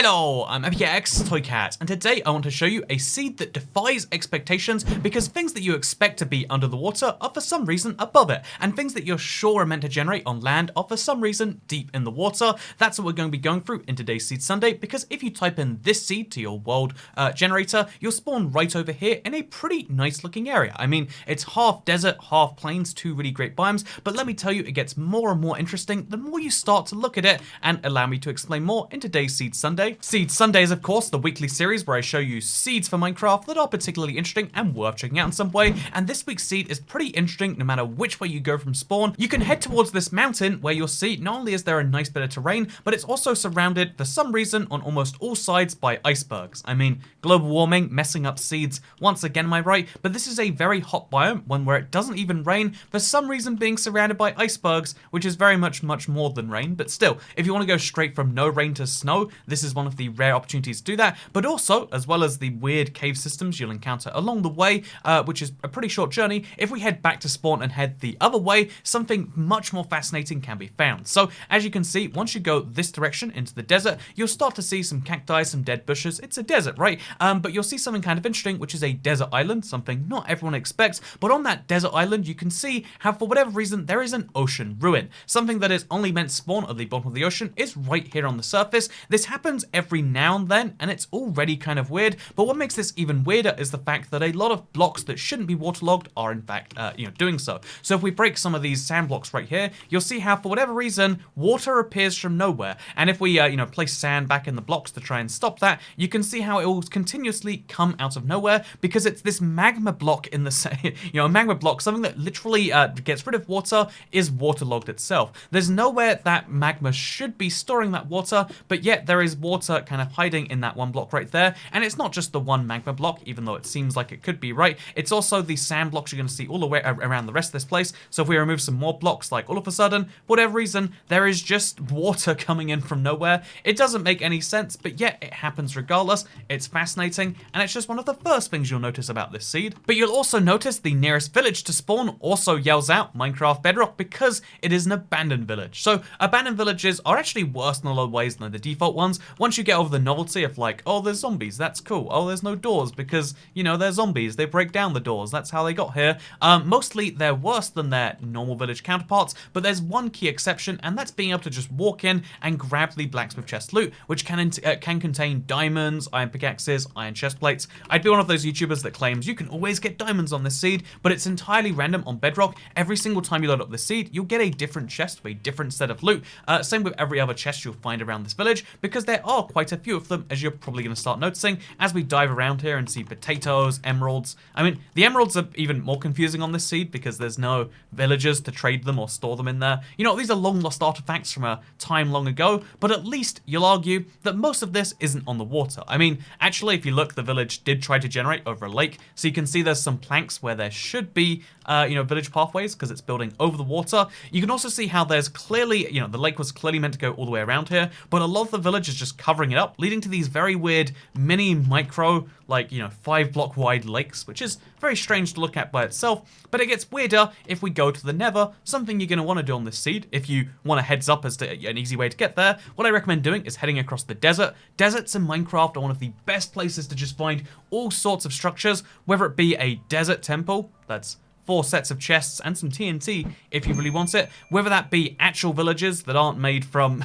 Hello, I'm MPX Toy Cat, and today I want to show you a seed that defies expectations because things that you expect to be under the water are for some reason above it, and things that you're sure are meant to generate on land are for some reason deep in the water. That's what we're going to be going through in today's Seed Sunday, because if you type in this seed to your world generator, you'll spawn right over here in a pretty nice looking area. I mean, it's half desert, half plains, two really great biomes, but let me tell you, it gets more and more interesting the more you start to look at it, and allow me to explain more in today's Seed Sunday. Seed Sunday is, of course, the weekly series where I show you seeds for Minecraft that are particularly interesting and worth checking out in some way, and this week's seed is pretty interesting no matter which way you go from spawn. You can head towards this mountain where you'll see not only is there a nice bit of terrain, but it's also surrounded for some reason on almost all sides by icebergs. I mean, global warming messing up seeds once again, am I right? But this is a very hot biome, one where it doesn't even rain, for some reason being surrounded by icebergs, which is very much more than rain, but still, if you want to go straight from no rain to snow, this is one of the rare opportunities to do that, but also, as well as the weird cave systems you'll encounter along the way, which is a pretty short journey, if we head back to spawn and head the other way, something much more fascinating can be found. So, as you can see, once you go this direction into the desert, you'll start to see some cacti, some dead bushes. It's a desert, right? But you'll see something kind of interesting, which is a desert island, something not everyone expects, but on that desert island, you can see how, for whatever reason, there is an ocean ruin. Something that is only meant to spawn at the bottom of the ocean is right here on the surface. This happens every now and then, and it's already kind of weird, but what makes this even weirder is the fact that a lot of blocks that shouldn't be waterlogged are in fact, doing so. So if we break some of these sand blocks right here, you'll see how, for whatever reason, water appears from nowhere, and if we, place sand back in the blocks to try and stop that, you can see how it will continuously come out of nowhere, because it's this magma block in the, a magma block, something that literally gets rid of water, is waterlogged itself. There's nowhere that magma should be storing that water, but yet there is water kind of hiding in that one block right there, and it's not just the one magma block, even though it seems like it could be, right? It's also the sand blocks you're going to see all the way around the rest of this place. So if we remove some more blocks, like all of a sudden, for whatever reason, there is just water coming in from nowhere. It doesn't make any sense, but yet it happens regardless. It's fascinating, and it's just one of the first things you'll notice about this seed. But you'll also notice the nearest village to spawn also yells out Minecraft Bedrock, because it is an abandoned village. So abandoned villages are actually worse in a lot of ways than the default ones. Once you get over the novelty of like, oh, there's zombies, that's cool. Oh, there's no doors because, they're zombies. They break down the doors. That's how they got here. Mostly they're worse than their normal village counterparts, but there's one key exception, and that's being able to just walk in and grab the blacksmith chest loot, which can contain diamonds, iron pickaxes, iron chest plates. I'd be one of those YouTubers that claims you can always get diamonds on this seed, but it's entirely random on Bedrock. Every single time you load up the seed, you'll get a different chest with a different set of loot. Same with every other chest you'll find around this village, because there are quite a few of them, as you're probably going to start noticing as we dive around here and see potatoes, emeralds. I mean, the emeralds are even more confusing on this seed because there's no villagers to trade them or store them in there. These are long lost artifacts from a time long ago, but at least you'll argue that most of this isn't on the water. I mean, actually, if you look, the village did try to generate over a lake, so you can see there's some planks where there should be, village pathways because it's building over the water. You can also see how there's clearly, the lake was clearly meant to go all the way around here, but a lot of the village is just covering it up, leading to these very weird mini micro, 5-block wide lakes, which is very strange to look at by itself, but it gets weirder if we go to the Nether, something you're going to want to do on this seed. If you want a heads up as to an easy way to get there, what I recommend doing is heading across the desert. Deserts in Minecraft are one of the best places to just find all sorts of structures, whether it be a desert temple, that's 4 sets of chests and some TNT if you really want it, whether that be actual villages that aren't made from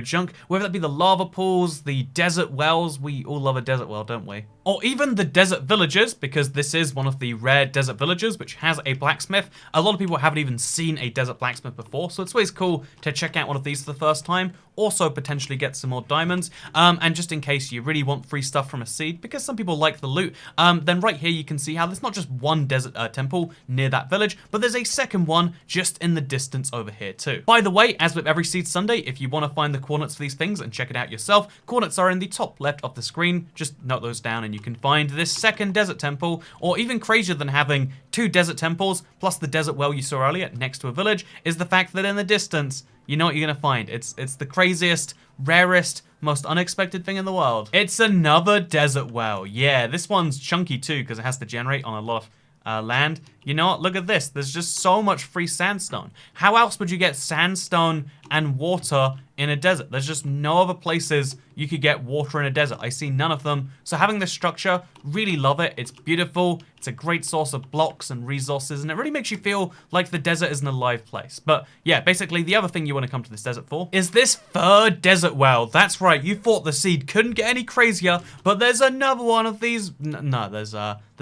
junk, whether that be the lava pools, the desert wells. We all love a desert well, don't we? Or even the desert villages, because this is one of the rare desert villages which has a blacksmith. A lot of people haven't even seen a desert blacksmith before, so it's always cool to check out one of these for the first time. Also potentially get some more diamonds, and just in case you really want free stuff from a seed, because some people like the loot, then right here you can see how there's not just one desert temple near that village, but there's a second one just in the distance over here too. By the way, as with every Seed Sunday, if you want to find the coordinates for these things and check it out yourself, coordinates are in the top left of the screen. Just note those down and you can find this second desert temple, or even crazier than having 2 desert temples plus the desert well you saw earlier next to a village, is the fact that in the distance, you know what you're gonna find. It's the craziest, rarest, most unexpected thing in the world. It's another desert well. Yeah, this one's chunky too because it has to generate on a lot of land. You know what? Look at this. There's just so much free sandstone. How else would you get sandstone and water in a desert. There's just no other places you could get water in a desert. I see none of them. So having this structure, really love it. It's beautiful. It's a great source of blocks and resources, and it really makes you feel like the desert is an alive place. But yeah, basically the other thing you want to come to this desert for is this third desert well. That's right, you thought the seed couldn't get any crazier, but there's another one of these. No, there's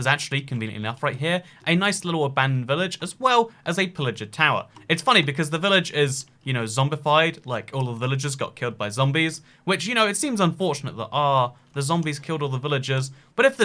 actually, conveniently enough, right here, a nice little abandoned village, as well as a pillager tower. It's funny because the village is, you know, zombified, like all the villagers got killed by zombies, which, you know, it seems unfortunate that, the zombies killed all the villagers, but if the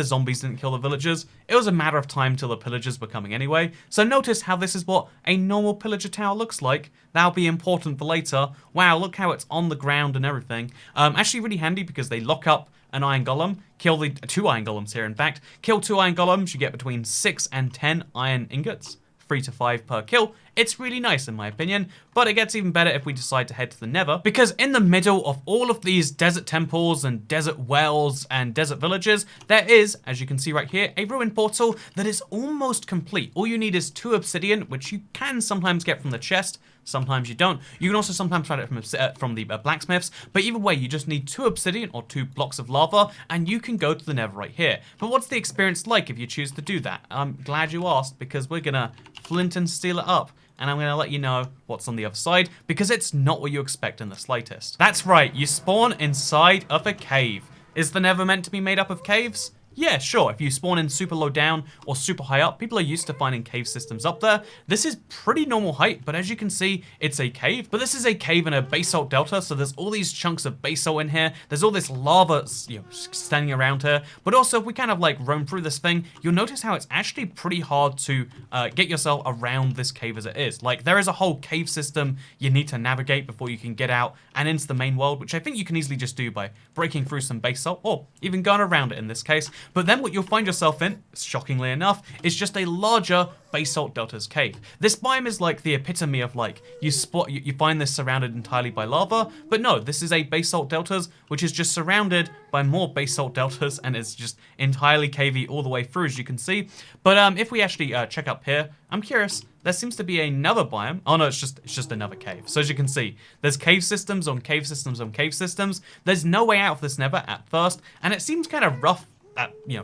zombies didn't kill the villagers, it was a matter of time till the pillagers were coming anyway. So notice how this is what a normal pillager tower looks like. That'll be important for later. Wow, look how it's on the ground and everything. Actually really handy because they lock up an iron golem, kill the 2 iron golems here in fact. Kill 2 iron golems, you get between 6 and 10 iron ingots. 3 to 5 per kill. It's really nice in my opinion, but it gets even better if we decide to head to the Nether, because in the middle of all of these desert temples and desert wells and desert villages, there is, as you can see right here, a ruined portal that is almost complete. All you need is 2 obsidian, which you can sometimes get from the chest, sometimes you don't. You can also sometimes find it from the blacksmiths, but either way, you just need 2 obsidian or 2 blocks of lava, and you can go to the Nether right here. But what's the experience like if you choose to do that? I'm glad you asked, because we're gonna flint and steel it up, and I'm gonna let you know what's on the other side, because it's not what you expect in the slightest. That's right, you spawn inside of a cave. Is the Nether meant to be made up of caves? Yeah, sure, if you spawn in super low down or super high up, people are used to finding cave systems up there. This is pretty normal height, but as you can see, it's a cave. But this is a cave in a basalt delta, so there's all these chunks of basalt in here. There's all this lava, you know, standing around here. But also, if we kind of like roam through this thing, you'll notice how it's actually pretty hard to get yourself around this cave as it is. Like, there is a whole cave system you need to navigate before you can get out and into the main world, which I think you can easily just do by breaking through some basalt, or even going around it in this case. But then what you'll find yourself in, shockingly enough, is just a larger basalt delta's cave. This biome is like the epitome of like, you find this surrounded entirely by lava, but no, this is a basalt deltas, which is just surrounded by more basalt deltas, and it's just entirely cavey all the way through, as you can see. But if we actually check up here, I'm curious, there seems to be another biome. Oh no, it's just another cave. So as you can see, there's cave systems on cave systems on cave systems. There's no way out of this Nether at first, and it seems kind of rough,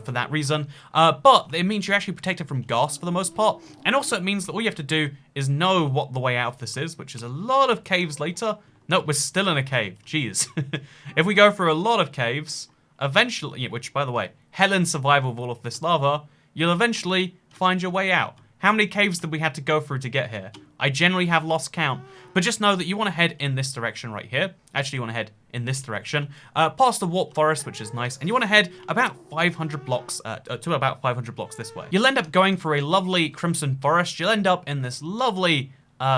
for that reason, but it means you're actually protected from ghast for the most part, and also it means that all you have to do is know what the way out of this is, which is a lot of caves later. No, we're still in a cave, jeez. If we go through a lot of caves, eventually, which by the way, hell in survival of all of this lava, you'll eventually find your way out. How many caves did we have to go through to get here? I generally have lost count, but just know that you want to head in this direction right here. Actually, you want to head in this direction, past the warp forest, which is nice, and you want to head about 500 blocks, to about 500 blocks this way. You'll end up going for a lovely crimson forest. You'll end up in this lovely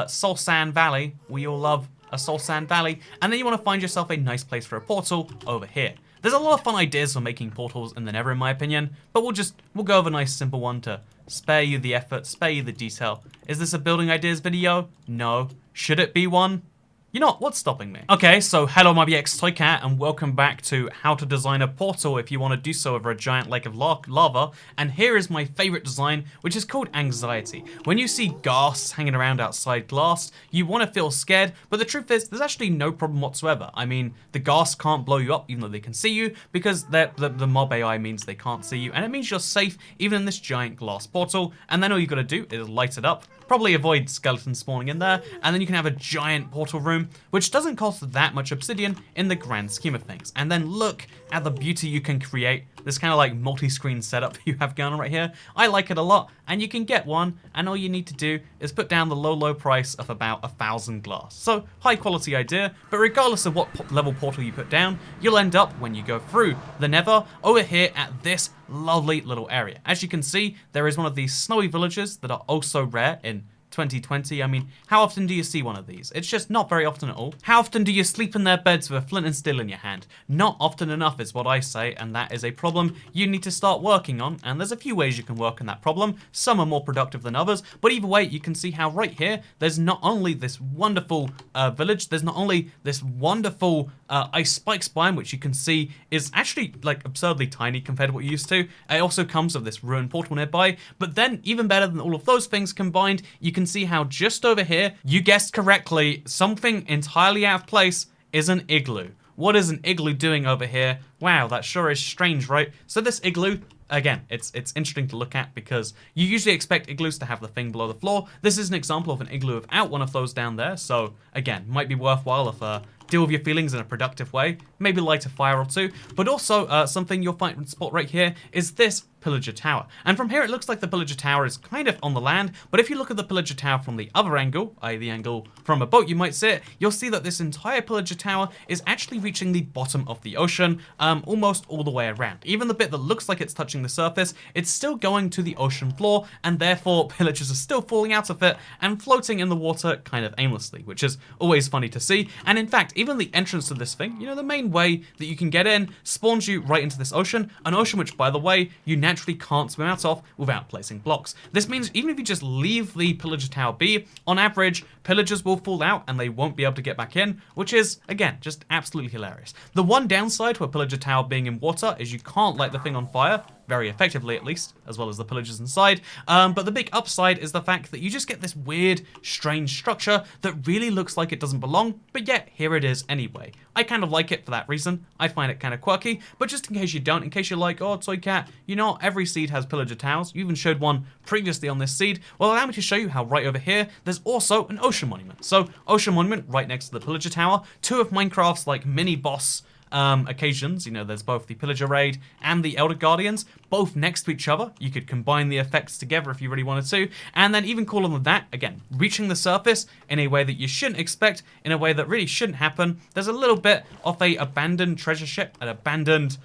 soul sand valley. We all love a soul sand valley, and then you want to find yourself a nice place for a portal over here. There's a lot of fun ideas for making portals in the Nether, in my opinion, but we'll go over a nice simple one to spare you the effort, spare you the detail. Is this a building ideas video? No. Should it be one? You know what, what's stopping me? Okay, so hello my BX Toy Cat, and welcome back to how to design a portal if you want to do so over a giant lake of lava. And here is my favorite design, which is called Anxiety. When you see ghasts hanging around outside glass, you want to feel scared, but the truth is, there's actually no problem whatsoever. I mean, the ghasts can't blow you up even though they can see you, because the mob AI means they can't see you, and it means you're safe even in this giant glass portal, and then all you gotta do is light it up. Probably avoid skeletons spawning in there, and then you can have a giant portal room, which doesn't cost that much obsidian in the grand scheme of things. And then look at the beauty you can create. This kind of like multi-screen setup you have going on right here. I like it a lot, and you can get one, and all you need to do is put down the low price of about 1,000 glass. So, high quality idea, but regardless of what level portal you put down, you'll end up, when you go through the Nether, over here at this lovely little area. As you can see, there is one of these snowy villages that are also rare in 2020. I mean, how often do you see one of these? It's just not very often at all. How often do you sleep in their beds with a flint and steel in your hand? Not often enough is what I say, and that is a problem you need to start working on, and there's a few ways you can work on that problem. Some are more productive than others, but either way, you can see how right here, there's not only this wonderful village, there's not only this wonderful ice spikes biome, which you can see is actually like absurdly tiny compared to what you're used to. It also comes with this ruined portal nearby, but then even better than all of those things combined, you can see how just over here, you guessed correctly, something entirely out of place is an igloo. What is an igloo doing over here? Wow, that sure is strange, right? So this igloo, again, it's interesting to look at because you usually expect igloos to have the thing below the floor. This is an example of an igloo without one of those down there. So again, might be worthwhile if deal with your feelings in a productive way. Maybe light a fire or two. But also something you'll find spot right here is this pillager tower. And from here, it looks like the pillager tower is kind of on the land, but if you look at the pillager tower from the other angle, i.e. the angle from a boat you might see it, you'll see that this entire pillager tower is actually reaching the bottom of the ocean, almost all the way around. Even the bit that looks like it's touching the surface, it's still going to the ocean floor, and therefore pillagers are still falling out of it and floating in the water kind of aimlessly, which is always funny to see. And in fact, even the entrance to this thing, you know, the main way that you can get in, spawns you right into this ocean, an ocean which, by the way, you naturally can't swim out of without placing blocks. This means even if you just leave the pillager tower be, on average, pillagers will fall out and they won't be able to get back in, which is, again, just absolutely hilarious. The one downside to a pillager tower being in water is you can't light the thing on fire, very effectively at least, as well as the pillagers inside, but the big upside is the fact that you just get this weird, strange structure that really looks like it doesn't belong, but yet here it is anyway. I kind of like it for that reason. I find it kind of quirky, but just in case you don't, in case you're like, oh, Toy Cat, you know, every seed has pillager towers. You even showed one previously on this seed. Well, allow me to show you how right over here, there's also an ocean monument. So, ocean monument right next to the pillager tower, two of Minecraft's like mini boss occasions. You know, there's both the Pillager Raid and the Elder Guardians, both next to each other. You could combine the effects together if you really wanted to, and then even cooler than that, again, reaching the surface in a way that you shouldn't expect, in a way that really shouldn't happen. There's a little bit of a abandoned treasure ship, an abandoned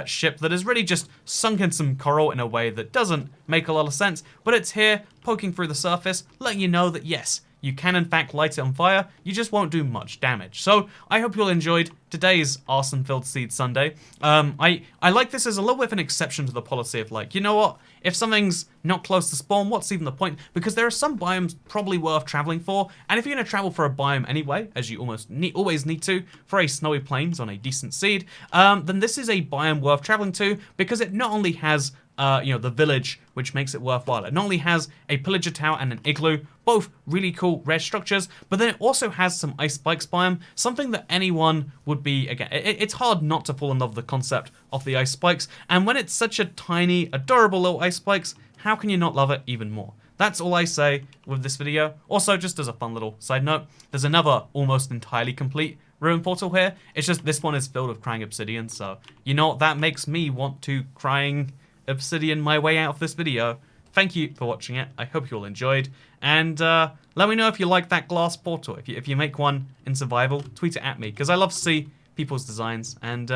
ship that has really just sunk in some coral in a way that doesn't make a lot of sense, but it's here, poking through the surface, letting you know that yes, you can in fact light it on fire, you just won't do much damage. So I hope you all enjoyed today's Arson-Filled Seed Sunday. I like this as a little bit of an exception to the policy of like, you know what, if something's not close to spawn, what's even the point? Because there are some biomes probably worth traveling for, and if you're going to travel for a biome anyway, as you always need to, for a snowy plains on a decent seed, then this is a biome worth traveling to because it not only has you know, the village, which makes it worthwhile. It not only has a pillager tower and an igloo, both really cool rare structures, but then it also has some ice spikes biome, something that anyone would be, again, it's hard not to fall in love with the concept of the ice spikes, and when it's such a tiny, adorable little ice spikes, how can you not love it even more? That's all I say with this video. Also, just as a fun little side note, there's another almost entirely complete ruin portal here. It's just this one is filled with crying obsidian, so you know what, that makes me want to crying obsidian my way out of this video. Thank you for watching it. I hope you all enjoyed, and let me know if you like that glass portal. If you make one in survival, tweet it at me, because I love to see people's designs, and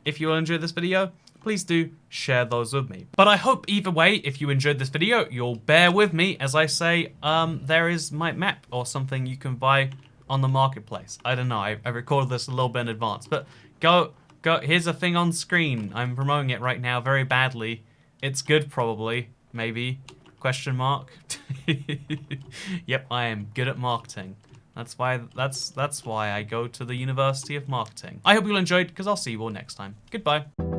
if you all enjoyed this video, please do share those with me. But I hope either way, if you enjoyed this video, you'll bear with me as I say there is my map or something you can buy on the marketplace. I don't know, I recorded this a little bit in advance, but go, here's a thing on screen. I'm promoting it right now very badly. It's good, probably, maybe, question mark. Yep, I am good at marketing. That's why I go to the University of Marketing. I hope you all enjoyed, because I'll see you all next time. Goodbye.